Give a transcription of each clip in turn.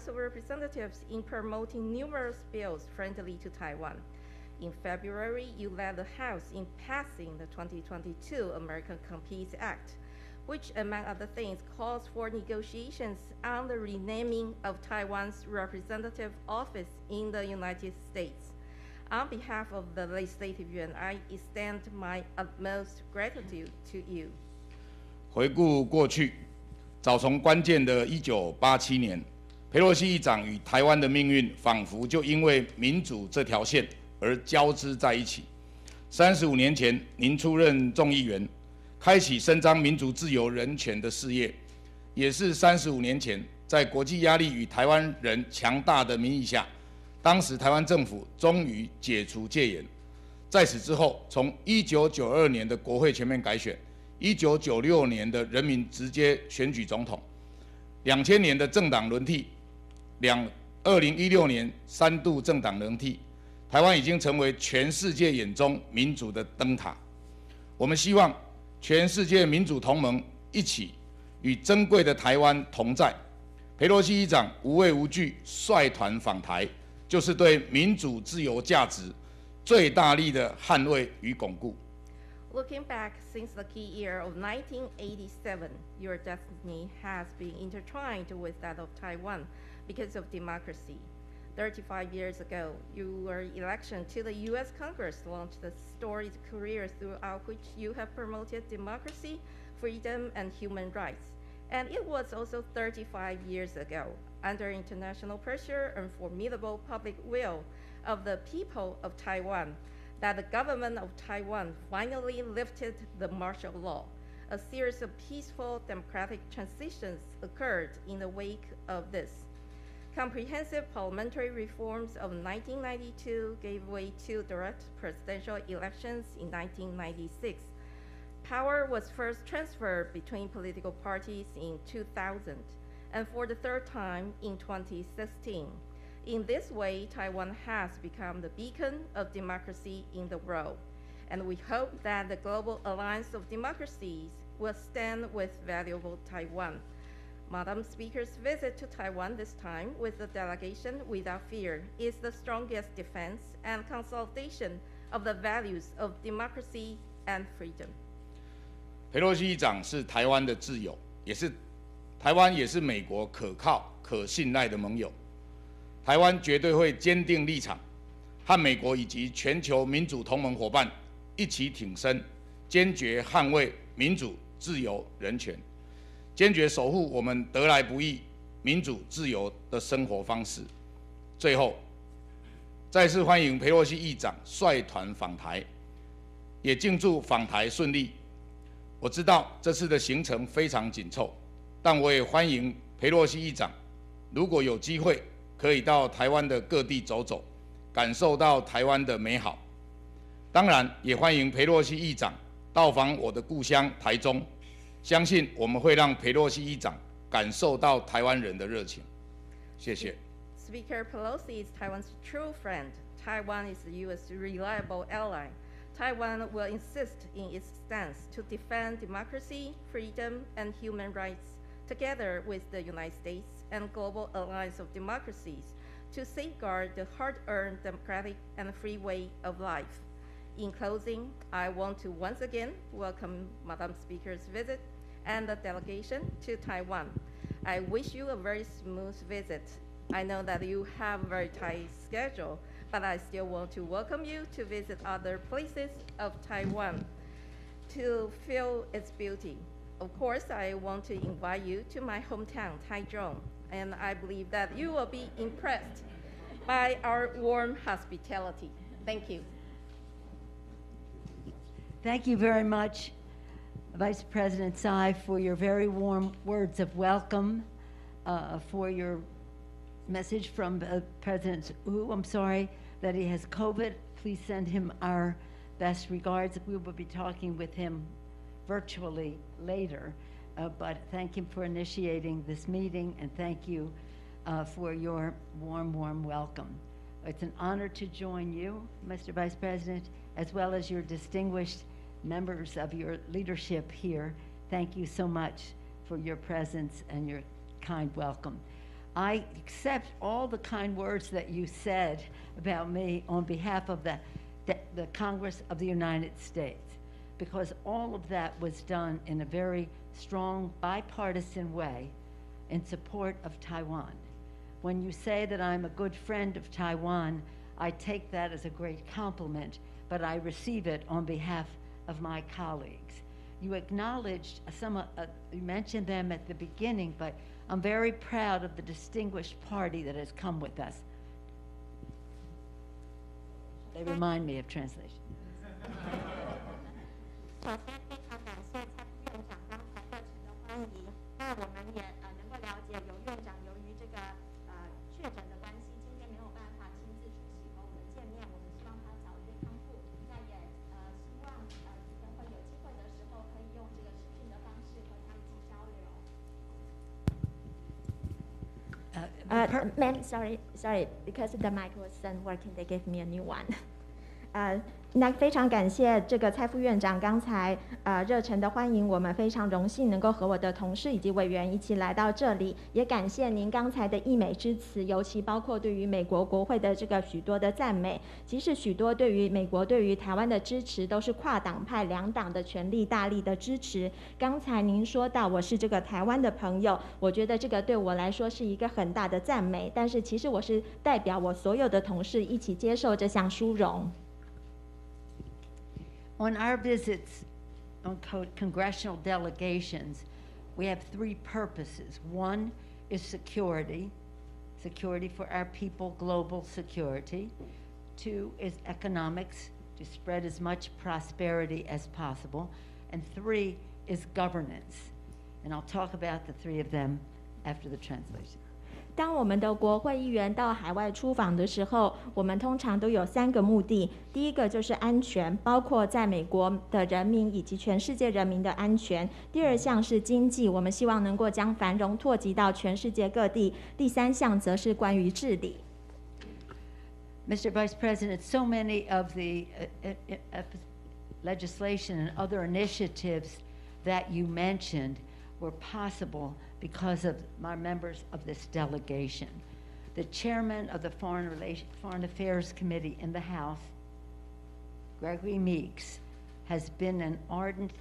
House of Representatives in promoting numerous bills friendly to Taiwan. In February, you led the House in passing the 2022 American Competes Act, which, among other things, calls for negotiations on the renaming of Taiwan's representative office in the United States. On behalf of the Legislative Yuan, I extend my utmost gratitude to you. 回顾过去，早从关键的1987年，裴洛西议长与台湾的命运仿佛就因为民主这条线而交织在一起。35年前，您出任众议员，开启伸张民主、自由、人权的事业，也是35年前，在国际压力与台湾人强大的民意下。 当时台湾政府终于解除戒严，在此之后，从1992年的国会全面改选，1996年的人民直接选举总统，2000年的政党轮替，2016年3度政党轮替，台湾已经成为全世界眼中民主的灯塔。我们希望全世界民主同盟一起与珍贵的台湾同在。裴洛西议长无畏无惧率团访台。 就是对民主自由价值最大力的捍卫与巩固。Looking back since the key year of 1987, your destiny has been intertwined with that of Taiwan because of democracy. 35 years ago, your election to the US Congress launched a storied career throughout which you have promoted democracy, freedom, and human rights. And it was also 35 years ago, under international pressure and formidable public will of the people of Taiwan, that the government of Taiwan finally lifted the martial law. A series of peaceful democratic transitions occurred in the wake of this. Comprehensive parliamentary reforms of 1992 gave way to direct presidential elections in 1996. Power was first transferred between political parties in 2000, and for the third time in 2016. In this way, Taiwan has become the beacon of democracy in the world, and we hope that the Global Alliance of Democracies will stand with valuable Taiwan. Madam Speaker's visit to Taiwan this time with the delegation without fear is the strongest defense and consolidation of the values of democracy and freedom. 裴洛西议长是台湾的挚友，台湾也是美国可靠、可信赖的盟友。台湾绝对会坚定立场，和美国以及全球民主同盟伙伴一起挺身，坚决捍卫民主、自由、人权，坚决守护我们得来不易民主自由的生活方式。最后，再次欢迎裴洛西议长率团访台，也敬祝访台顺利。我知道这次的行程非常紧凑，但我也欢迎裴洛西议长，如果有机会，可以到台湾的各地走走，感受到台湾的美好。当然，也欢迎裴洛西议长到访我的故乡台中，相信我们会让裴洛西议长感受到台湾人的热情。谢谢。Speaker Pelosi is Taiwan's true friend. Taiwan is the U.S. reliable ally. Taiwan will insist in its stance to defend democracy, freedom, and human rights, together with the United States and Global Alliance of Democracies, to safeguard the hard-earned democratic and free way of life. In closing, I want to once again welcome Madam Speaker's visit and the delegation to Taiwan. I wish you a very smooth visit. I know that you have a very tight schedule, but I still want to welcome you to visit other places of Taiwan to feel its beauty. Of course, I want to invite you to my hometown, Taichung, and I believe that you will be impressed by our warm hospitality. Thank you. Thank you very much, Vice President Tsai, for your very warm words of welcome, for your message from President Wu. I'm sorry that he has COVID. Please send him our best regards. We will be talking with him virtually later, but thank him for initiating this meeting, and thank you for your warm welcome. It's an honor to join you, Mr. Vice President, as well as your distinguished members of your leadership here. Thank you so much for your presence and your kind welcome. I accept all the kind words that you said about me on behalf of the Congress of the United States, because all of that was done in a very strong bipartisan way in support of Taiwan. When you say that I'm a good friend of Taiwan, I take that as a great compliment, but I receive it on behalf of my colleagues. You acknowledged you mentioned them at the beginning, but I'm very proud of the distinguished party that has come with us. They remind me of translation. 首先，非常感谢蔡副院长刚才热情的欢迎。那我们也能够了解，有院长由于这个确诊的关系，今天没有办法亲自出席和我们见面。我们希望他早日康复。那也希望等会有机会的时候，可以用这个视讯的方式和他一起交流。Ma'am, sorry, because the mic wasn't working, they gave me a new one. 那非常感谢这个蔡副院长刚才热忱的欢迎，我们非常荣幸能够和我的同事以及委员一起来到这里，也感谢您刚才的溢美之词，尤其包括对于美国国会的这个许多的赞美，其实许多对于美国对于台湾的支持都是跨党派两党的全力大力的支持。刚才您说到我是这个台湾的朋友，我觉得这个对我来说是一个很大的赞美，但是其实我是代表我所有的同事一起接受这项殊荣。On our visits on congressional delegations, we have three purposes. One is security for our people, global security. Two is economics, to spread as much prosperity as possible. And three is governance. And I'll talk about the three of them after the translation. 当我们的国会议员到海外出访的时候，我们通常都有3个目的。第一个就是安全，包括在美国的人民以及全世界人民的安全。第二项是经济，我们希望能够将繁荣拓及到全世界各地。第3项则是关于治理。Mr. Vice President, so many of the legislation and other initiatives that you mentioned were possible because of my members of this delegation. The chairman of the Foreign Affairs Committee in the House, Gregory Meeks, has been an ardent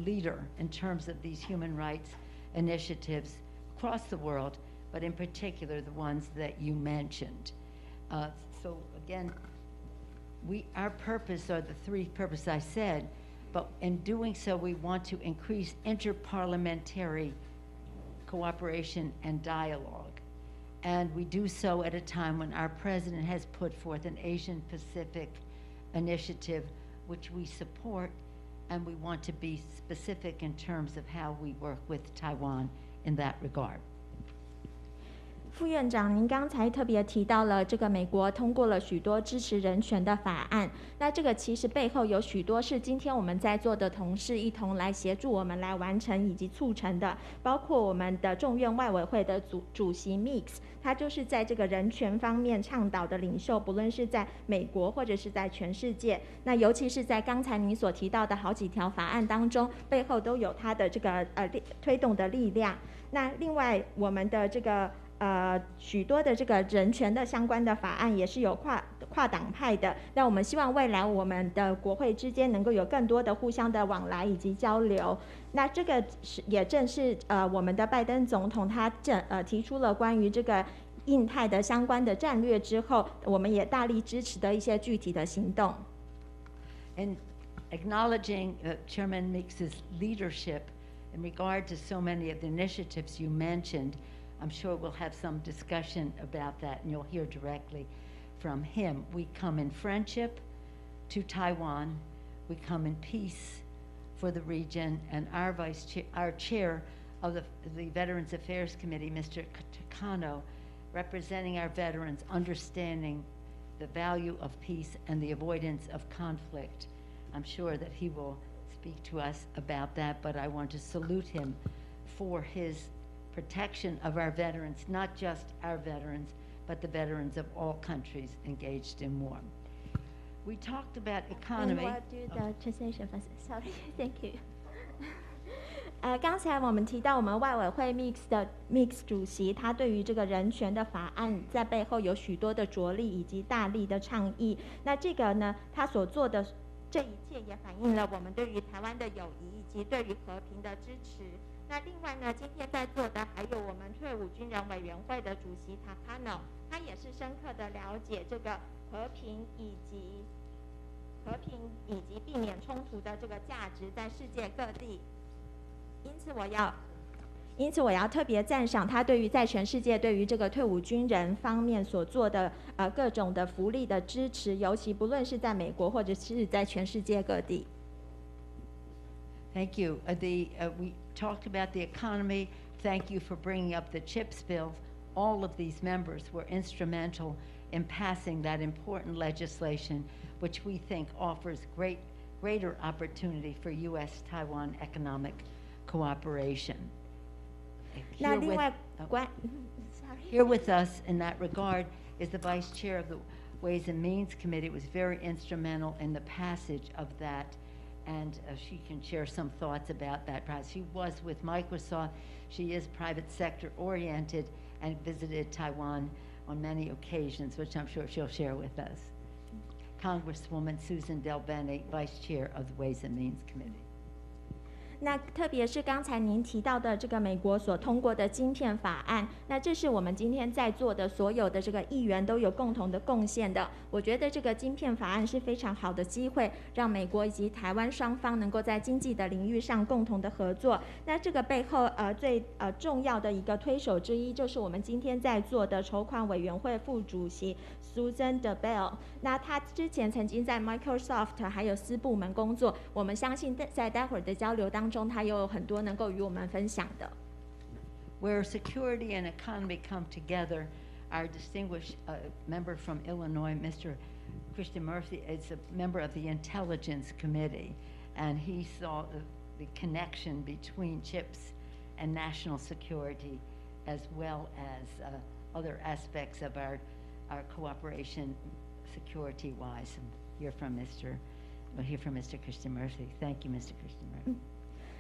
leader in terms of these human rights initiatives across the world, but in particular the ones that you mentioned. So again, our purpose are the three purposes I said, but in doing so we want to increase interparliamentary cooperation and dialogue. And we do so at a time when our president has put forth an Asian Pacific initiative which we support, and we want to be specific in terms of how we work with Taiwan in that regard. 副院长，您刚才特别提到了这个美国通过了许多支持人权的法案，那这个其实背后有许多是今天我们在座的同事一同来协助我们来完成以及促成的，包括我们的众院外委会的主席 Mix， 他就是在这个人权方面倡导的领袖，不论是在美国或者是在全世界，那尤其是在刚才您所提到的好几条法案当中，背后都有他的这个推动的力量。那另外我们的这个许多的这个人权的相关的法案也是有跨党派的，那我们希望未来我们的国会之间能够有更多的互相的往来以及交流。那这个也正是我们的拜登总统他提出了关于这个印太的相关的战略之后，我们也大力支持的一些具体的行动。And acknowledging Chairman Meeks's leadership in regard to so many of the initiatives you mentioned, I'm sure we'll have some discussion about that, and you'll hear directly from him. We come in friendship to Taiwan. We come in peace for the region. And our chair of the Veterans Affairs Committee, Mr. Takano, representing our veterans, understanding the value of peace and the avoidance of conflict. I'm sure that he will speak to us about that, but I want to salute him for his protection of our veterans, not just our veterans, but the veterans of all countries engaged in war. We talked about economy. And we'll do the translation first. Sorry, thank you. 刚才我们提到我们外委会 Mix 主席，他对于这个人权的法案在背后有许多的着力以及大力的倡议。那这个呢，他所做的这一切也反映了我们对于台湾的友谊以及对于和平的支持。那另外呢，今天在座的还有我们退伍军人委员会的主席 Takano， 他也是深刻的了解这个和平以及避免冲突的这个价值在世界各地。因此我要特别赞赏他对于在全世界对于这个退伍军人方面所做的各种的福利的支持，尤其不论是在美国或者是在全世界各地。Thank you. We talked about the economy. Thank you for bringing up the CHIPS bill. All of these members were instrumental in passing that important legislation, which we think offers greater opportunity for U.S.-Taiwan economic cooperation. Here with us in that regard is the Vice Chair of the Ways and Means Committee. It was very instrumental in the passage of that, and she can share some thoughts about that. She was with Microsoft. She is private sector oriented and visited Taiwan on many occasions, which I'm sure she'll share with us. Congresswoman Susan Delbene, Vice Chair of the Ways and Means Committee. 那特别是刚才您提到的这个美国所通过的晶片法案，那这是我们今天在座的所有的这个议员都有共同的贡献的。我觉得这个晶片法案是非常好的机会，让美国以及台湾双方能够在经济的领域上共同的合作。那这个背后最重要的一个推手之一，就是我们今天在座的筹款委员会副主席 Susan DeBell。那他之前曾经在 Microsoft 还有私部门工作，我们相信在待会儿的交流当中，他有很多能够与我们分享的。Where security and economy come together, our distinguished member from Illinois, Mr. Christian Murphy, is a member of the Intelligence Committee, and he saw the connection between CHIPS and national security, as well as other aspects of our cooperation security-wise. We'll hear from Mr. Christian Murphy. Thank you, Mr. Christian Murphy.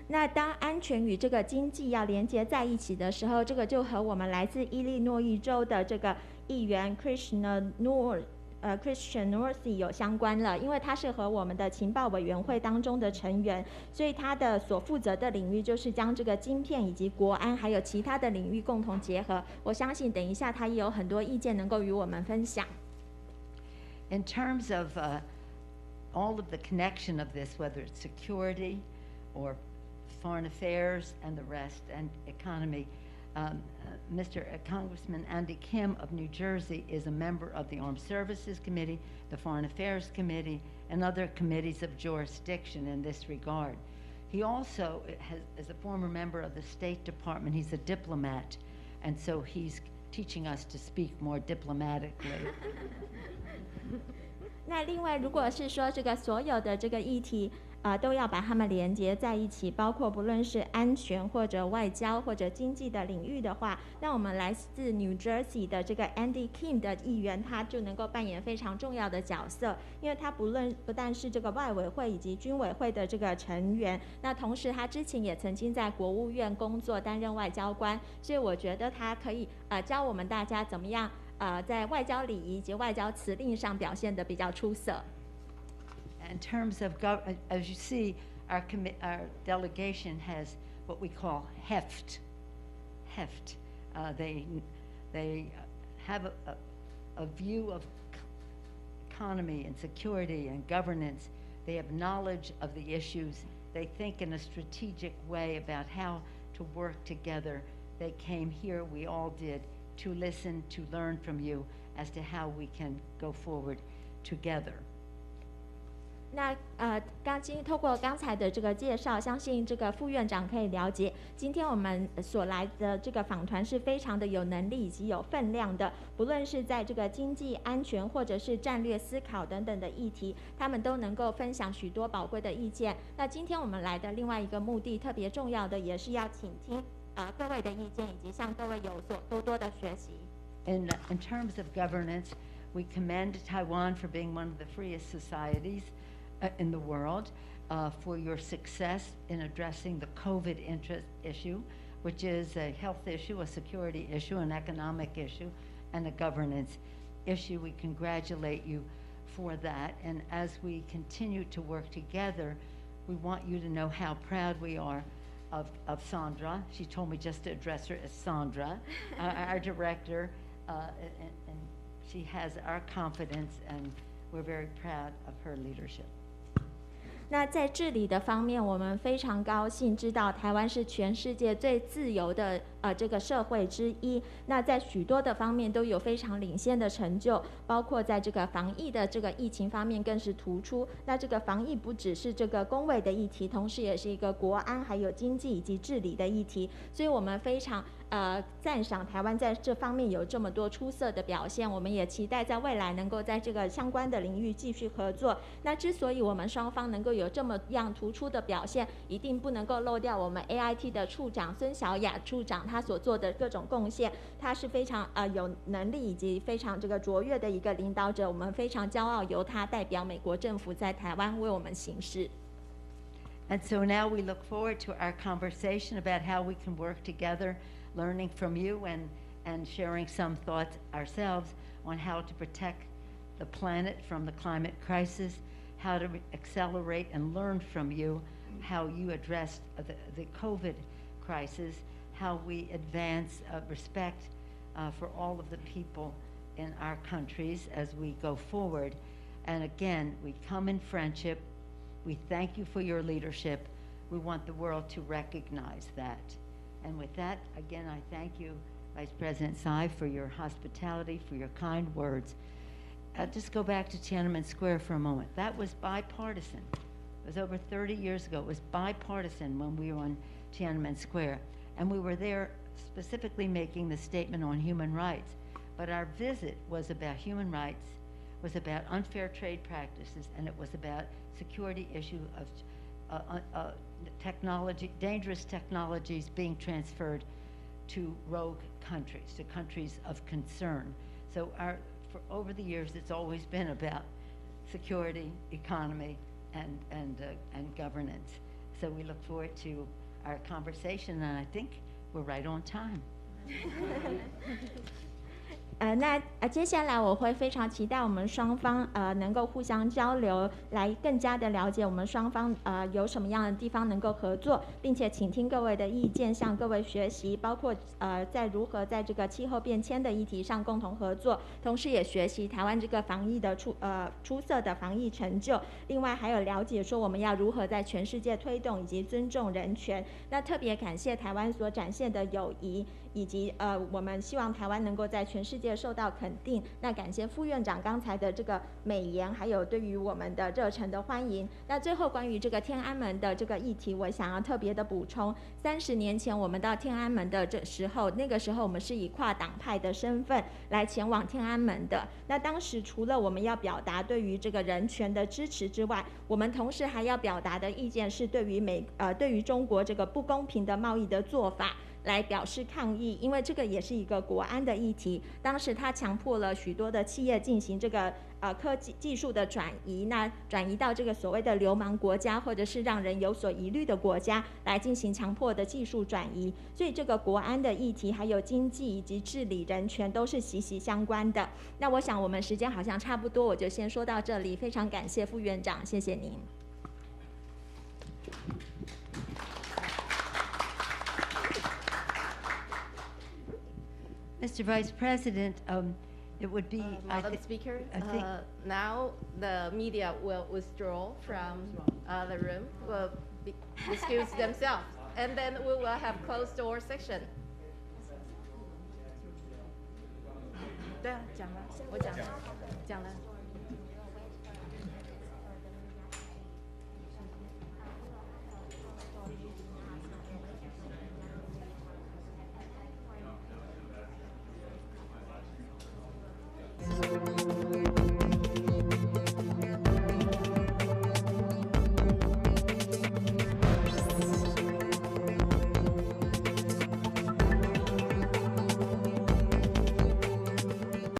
那当安全与这个经济要连接在一起的时候，这个就和我们来自伊利诺伊州的这个议员 Christian Northey 有相关了，因为他是和我们的情报委员会当中的成员，所以他的所负责的领域就是将这个晶片以及国安还有其他的领域共同结合。我相信等一下他也有很多意见能够与我们分享。In terms of all of the connection of this, whether it's security or foreign affairs and the rest, and economy, Mr. Congressman Andy Kim of New Jersey is a member of the Armed Services Committee, the Foreign Affairs Committee, and other committees of jurisdiction in this regard. He also is a former member of the State Department. He's a diplomat, and so he's teaching us to speak more diplomatically. 那另外，如果是说这个所有的这个议题，都要把它们连接在一起，包括不论是安全或者外交或者经济的领域的话，那我们来自 New Jersey 的这个 Andy Kim 的议员，他就能够扮演非常重要的角色，因为他不但是这个外委会以及军委会的这个成员，那同时他之前也曾经在国务院工作，担任外交官，所以我觉得他可以教我们大家怎么样在外交礼仪以及外交辞令上表现得比较出色。In terms of, as you see, our delegation has what we call heft. They have a view of economy and security and governance. They have knowledge of the issues. They think in a strategic way about how to work together. They came here, we all did, to listen, to learn from you as to how we can go forward together. 那透过刚才的这个介绍，相信这个副院长可以了解，今天我们所来的这个访团是非常的有能力以及有分量的，不论是在这个经济安全或者是战略思考等等的议题，他们都能够分享许多宝贵的意见。那今天我们来的另外一个目的，特别重要的也是要倾听各位的意见，以及向各位有所多的学习。In terms of governance, we commend Taiwan for being one of the freest societies. in the world, for your success in addressing the COVID issue, which is a health issue, a security issue, an economic issue, and a governance issue. We congratulate you for that. And as we continue to work together, we want you to know how proud we are of Sandra. She told me just to address her as Sandra, our director, and she has our confidence, and we're very proud of her leadership. 那在治理的方面，我们非常高兴知道台湾是全世界最自由的这个社会之一。那在许多的方面都有非常领先的成就，包括在这个防疫的这个疫情方面更是突出。那这个防疫不只是这个公卫的议题，同时也是一个国安还有经济以及治理的议题。所以我们非常赞赏台湾在这方面有这么多出色的表现，我们也期待在未来能够在这个相关的领域继续合作。那之所以我们双方能够有这么样突出的表现，一定不能够漏掉我们 AIT 的处长孙小雅处长他所做的各种贡献。他是非常有能力以及非常这个卓越的一个领导者，我们非常骄傲由他代表美国政府在台湾为我们行事。And so now we look forward to our conversation about how we can work together, learning from you and sharing some thoughts ourselves on how to protect the planet from the climate crisis, how to accelerate and learn from you how you addressed the COVID crisis, how we advance respect for all of the people in our countries as we go forward. And again, we come in friendship. We thank you for your leadership. We want the world to recognize that. And with that, again, I thank you, Vice President Tsai, for your hospitality, for your kind words. I'll just go back to Tiananmen Square for a moment. That was bipartisan. It was over 30 years ago. It was bipartisan when we were on Tiananmen Square. And we were there specifically making the statement on human rights. But our visit was about human rights, was about unfair trade practices, and it was about security issue of dangerous technologies being transferred to rogue countries, to countries of concern. So for over the years, it's always been about security, economy, and governance. So we look forward to our conversation, and I think we're right on time. 那接下来我会非常期待我们双方能够互相交流，来更加的了解我们双方有什么样的地方能够合作，并且倾听各位的意见，向各位学习，包括在如何在这个气候变迁的议题上共同合作，同时也学习台湾这个防疫的出色的防疫成就。另外还有了解说我们要如何在全世界推动以及尊重人权。那特别感谢台湾所展现的友谊，以及我们希望台湾能够在全世界受到肯定。那感谢副院长刚才的这个美言，还有对于我们的热忱的欢迎。那最后关于这个天安门的这个议题，我想要特别的补充，30年前我们到天安门的那个时候我们是以跨党派的身份来前往天安门的。那当时除了我们要表达对于这个人权的支持之外，我们同时还要表达的意见是对于中国这个不公平的贸易的做法来表示抗议，因为这个也是一个国安的议题。当时他强迫了许多的企业进行这个科技术的转移，那转移到这个所谓的流氓国家，或者是让人有所疑虑的国家来进行强迫的技术转移。所以这个国安的议题，还有经济以及治理人权都是息息相关的。那我想我们时间好像差不多，我就先说到这里。非常感谢副院长，谢谢您。Mr. Vice President, it would be, Madam Speaker, now the media will withdraw from the room, will excuse themselves, and then we will have closed door section. 对啊，讲了，我讲了。